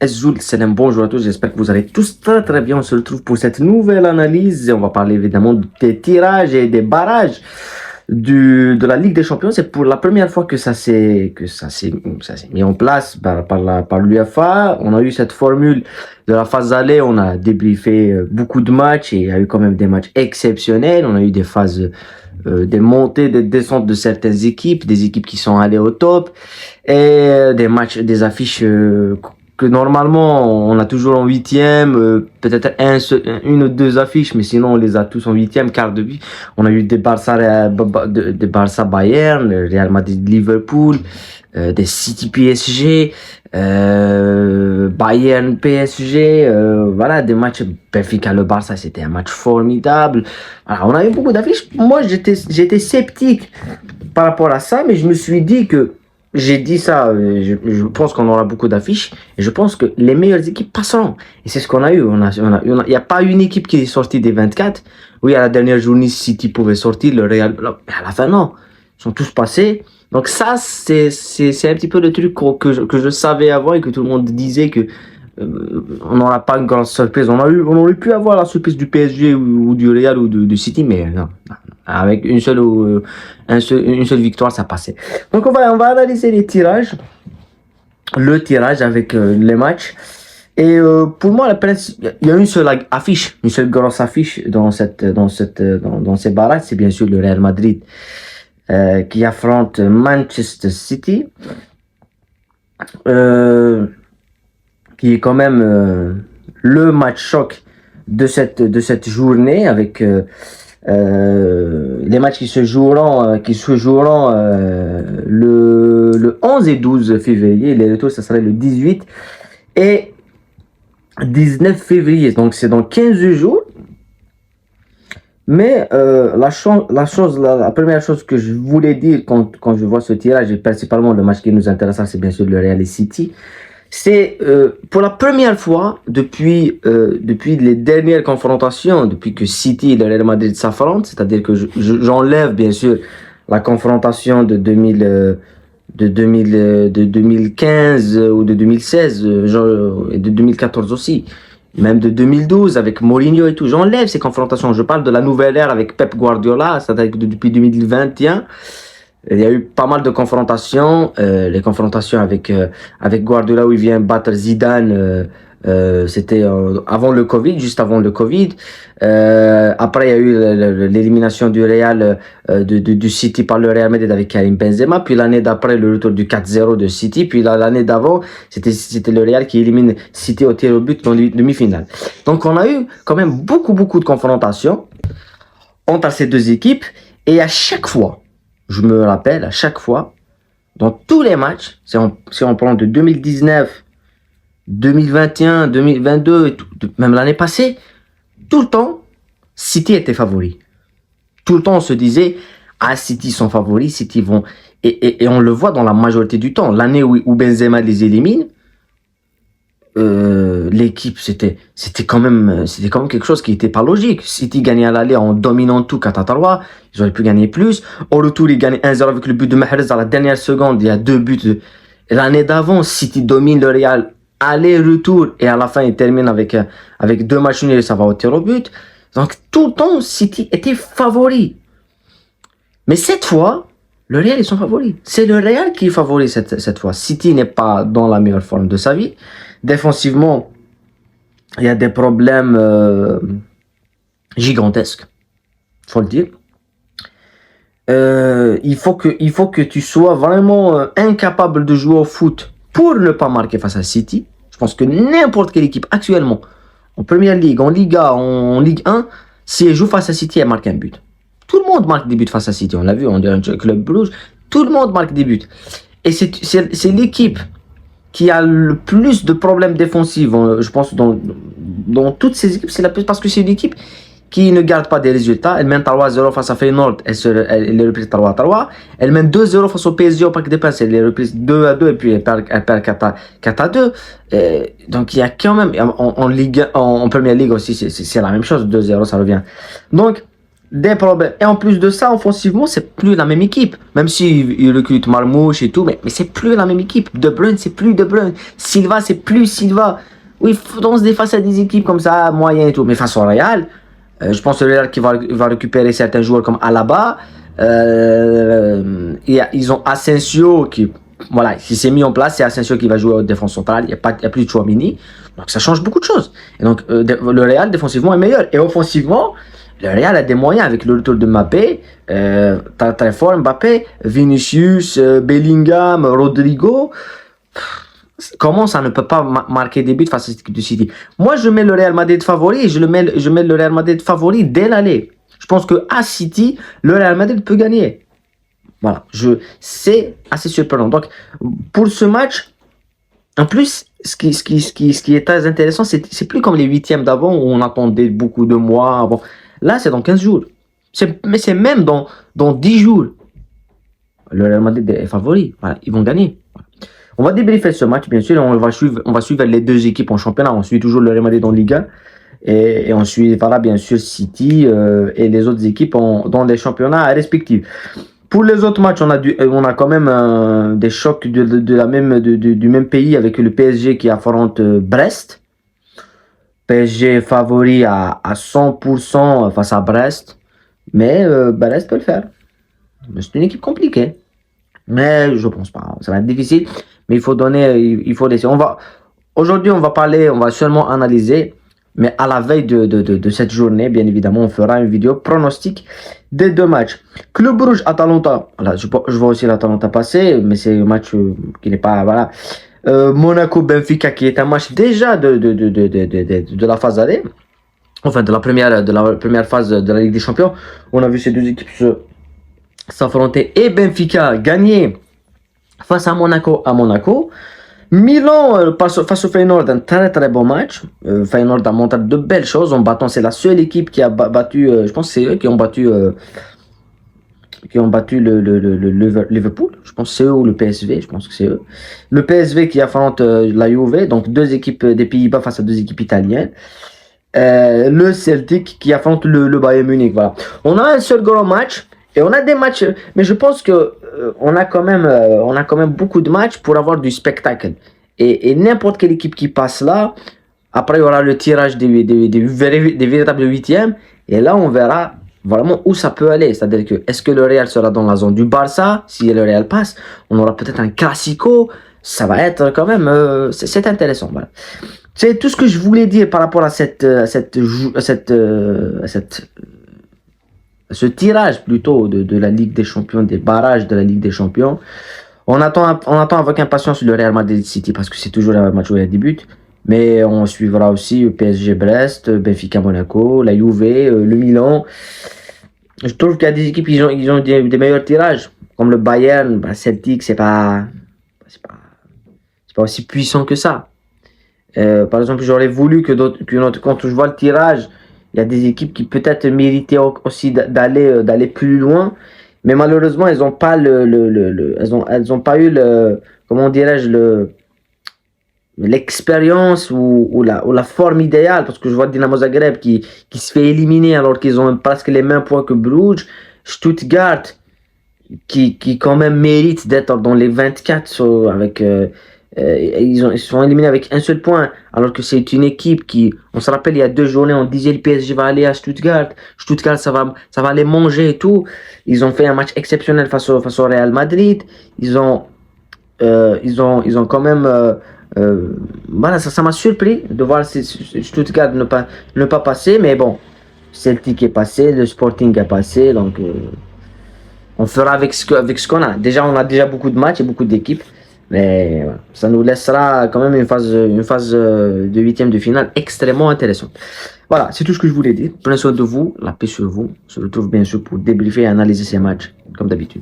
Azul, salam, bonjour à tous, j'espère que vous allez tous très très bien. On se retrouve pour cette nouvelle analyse. On va parler évidemment des tirages et des barrages de la Ligue des Champions. C'est pour la première fois que ça s'est mis en place par l'UEFA. On a eu cette formule de la phase aller, on a débriefé beaucoup de matchs et il y a eu quand même des matchs exceptionnels. On a eu des phases des montées, des descentes de certaines équipes, des équipes qui sont allées au top et des matchs, des affiches que normalement on a toujours en huitième, peut-être une ou deux affiches, mais sinon on les a tous en huitième, quart de but. On a eu des Barça Bayern, Real Madrid Liverpool, des City PSG, Bayern PSG, voilà, des matchs. Benfica le Barça, c'était un match formidable. Alors, on a eu beaucoup d'affiches. Moi j'étais sceptique par rapport à ça, mais je me suis dit que j'ai dit ça, je pense qu'on aura beaucoup d'affiches et je pense que les meilleures équipes passeront. Et c'est ce qu'on a eu. Il n'y a pas une équipe qui est sortie des 24. Oui, à la dernière journée, City pouvait sortir, le Real, mais à la fin, non. Ils sont tous passés. Donc ça, c'est un petit peu le truc que je savais avant et que tout le monde disait que on n'aura pas une grande surprise. On aurait pu avoir la surprise du PSG ou du Real ou de City, mais non. Avec une seule victoire, ça passait. Donc on va analyser les tirages, le tirage avec les matchs. Et pour moi, il y a une seule affiche, une seule grosse affiche dans ces barrages, c'est bien sûr le Real Madrid qui affronte Manchester City, qui est quand même le match choc de cette journée avec les matchs qui se joueront le 11 et 12 février. Les retours, ça serait le 18 et 19 février. Donc, c'est dans 15 jours. Mais la première chose que je voulais dire quand je vois ce tirage, et principalement le match qui nous intéresse, c'est bien sûr le Real et City, c'est pour la première fois depuis les dernières confrontations, depuis que City et le Real Madrid s'affrontent, c'est-à-dire que j'enlève bien sûr la confrontation de 2015 ou de 2016 et de 2014 aussi, même de 2012 avec Mourinho et tout. J'enlève ces confrontations. Je parle de la nouvelle ère avec Pep Guardiola, c'est-à-dire que depuis 2021. Il y a eu pas mal de confrontations, les confrontations avec Guardiola où il vient battre Zidane, c'était avant le Covid, juste avant le Covid. Après il y a eu l'élimination du Real, du City par le Real Madrid avec Karim Benzema. Puis l'année d'après le retour du 4-0 de City. Puis l'année d'avant c'était le Real qui élimine City au tir au but dans les demi-finales. Donc on a eu quand même beaucoup de confrontations entre ces deux équipes et à chaque fois. Je me rappelle, à chaque fois, dans tous les matchs, si on prend de 2019, 2021, 2022, et tout, même l'année passée, tout le temps, City était favori. Tout le temps, on se disait, ah, City sont favoris, City vont... Et on le voit dans la majorité du temps. L'année où Benzema les élimine, l'équipe, c'était quand même quelque chose qui était pas logique. City gagnait à l'aller en dominant tout 4-3, ils auraient pu gagner plus. Au retour, ils gagnent 1-0 avec le but de Mahrez à la dernière seconde. Il y a 2 buts. L'année d'avant, City domine le Real aller-retour et à la fin, il termine avec 2 matchs nuls et ça va au tir au but. Donc tout le temps, City était favori. Mais cette fois, le Real, ils sont favoris. C'est le Real qui est favori cette fois. City n'est pas dans la meilleure forme de sa vie. Défensivement, il y a des problèmes gigantesques, faut le dire. Il faut que tu sois vraiment incapable de jouer au foot pour ne pas marquer face à City. Je pense que n'importe quelle équipe actuellement, en Première Ligue, en Liga, en Ligue 1, si elle joue face à City, elle marque un but. Tout le monde marque des buts face à City, on l'a vu, on dirait un club rouge. Tout le monde marque des buts. Et c'est l'équipe qui a le plus de problèmes défensifs, je pense, dans toutes ces équipes, c'est la plus, parce que c'est une équipe qui ne garde pas des résultats. Elle mène 3-0 face à Feyenoord, elle est reprise 3-3. Elle mène 2-0 face au PSG au Parc des Princes, elle est reprise 2-2 et puis elle perd 4-2. Donc il y a quand même, en Première Ligue aussi, c'est la même chose, 2-0, ça revient. Donc, des problèmes. Et en plus de ça, offensivement, c'est plus la même équipe. Même s'il recrute Marmouche et tout, mais c'est plus la même équipe. De Bruyne, c'est plus De Bruyne. Silva, c'est plus Silva. Oui, il faut se faire face à des équipes comme ça, moyen et tout. Mais face au Real, je pense que le Real qui va récupérer certains joueurs comme Alaba. Ils ont Asensio qui, voilà, qui s'est mis en place. C'est Asensio qui va jouer en défense centrale. Il n'y a plus de Chouamini. Donc ça change beaucoup de choses. Et donc le Real défensivement est meilleur. Et offensivement, le Real a des moyens avec le retour de Mbappé, très fort Mbappé, Vinicius, Bellingham, Rodrigo. Comment ça ne peut pas marquer des buts face à cette équipe de City? Moi, je mets le Real Madrid favori et je mets le Real Madrid favori dès l'aller. Je pense qu'à City, le Real Madrid peut gagner. Voilà, c'est assez surprenant. Donc, pour ce match, en plus, ce qui est très intéressant, c'est plus comme les huitièmes d'avant où on attendait beaucoup de mois avant. Là, c'est dans 15 jours. Mais c'est même dans 10 jours. Le Real Madrid est favori. Voilà, ils vont gagner. Voilà. On va débriefer ce match, bien sûr. On va suivre les deux équipes en championnat. On suit toujours le Real Madrid en Ligue 1. Et on suit, voilà, bien sûr, City et les autres équipes dans les championnats respectifs. Pour les autres matchs, on a quand même des chocs du même pays avec le PSG qui affronte Brest. PSG favori à 100% face à Brest. Mais Brest peut le faire. C'est une équipe compliquée. Mais je pense pas. Ça va être difficile. Mais il faut laisser. Aujourd'hui, on va seulement analyser. Mais à la veille de cette journée, bien évidemment, on fera une vidéo pronostic des deux matchs. Club Rouge Atalanta. Voilà, je vois aussi l'Atalanta passer, mais c'est un match qui n'est pas. Voilà. Monaco Benfica qui est un match déjà de la phase aller. Enfin, de la première phase de la Ligue des Champions. On a vu ces deux équipes s'affronter et Benfica gagner face à Monaco Milan face au Feyenoord, un très très bon match. Feyenoord a montré de belles choses en battant. C'est la seule équipe qui a battu. Je pense que c'est eux qui ont battu. Le Liverpool. Je pense que c'est eux ou le PSV. Je pense que c'est eux. Le PSV qui affronte la Juve. Donc deux équipes des Pays-Bas face à deux équipes italiennes. Le Celtic qui affronte le Bayern Munich. Voilà. On a un seul grand match. Et on a des matchs, mais je pense que on a quand même beaucoup de matchs pour avoir du spectacle. Et n'importe quelle équipe qui passe là, après il y aura le tirage des véritables huitièmes. Et là, on verra vraiment où ça peut aller. C'est-à-dire que est-ce que le Real sera dans la zone du Barça? Si le Real passe, on aura peut-être un classico. Ça va être quand même, c'est intéressant. Voilà. C'est tout ce que je voulais dire par rapport à ce tirage plutôt de la Ligue des Champions, des barrages de la Ligue des Champions. On attend avec impatience le Real Madrid City parce que c'est toujours un match où il y a des buts. Mais on suivra aussi PSG Brest, Benfica Monaco, la Juve, le Milan. Je trouve qu'il y a des équipes qui ont des meilleurs tirages. Comme le Bayern, Celtic, c'est pas aussi puissant que ça. Par exemple, j'aurais voulu quand je vois le tirage, il y a des équipes qui peut-être méritaient aussi d'aller plus loin, mais malheureusement, elles n'ont pas elles ont pas eu comment dirais-je, l'expérience ou la forme idéale, parce que je vois Dinamo Zagreb qui se fait éliminer alors qu'ils ont presque les mêmes points que Bruges, Stuttgart qui quand même mérite d'être dans les 24 avec ils sont éliminés avec un seul point, alors que c'est une équipe qui, on se rappelle, il y a 2 journées, on disait le PSG va aller à Stuttgart, ça va les manger et tout. Ils ont fait un match exceptionnel face au Real Madrid. Ils ont quand même, voilà, ça m'a surpris de voir Stuttgart ne pas passer, mais bon, Celtic est passé, le Sporting est passé, donc on fera avec ce qu'on a. Déjà, on a déjà beaucoup de matchs et beaucoup d'équipes. Mais voilà, ça nous laissera quand même une phase de huitième de finale extrêmement intéressante. Voilà, c'est tout ce que je voulais dire. Prenez soin de vous, la paix sur vous. On se retrouve bien sûr pour débriefer et analyser ces matchs, comme d'habitude.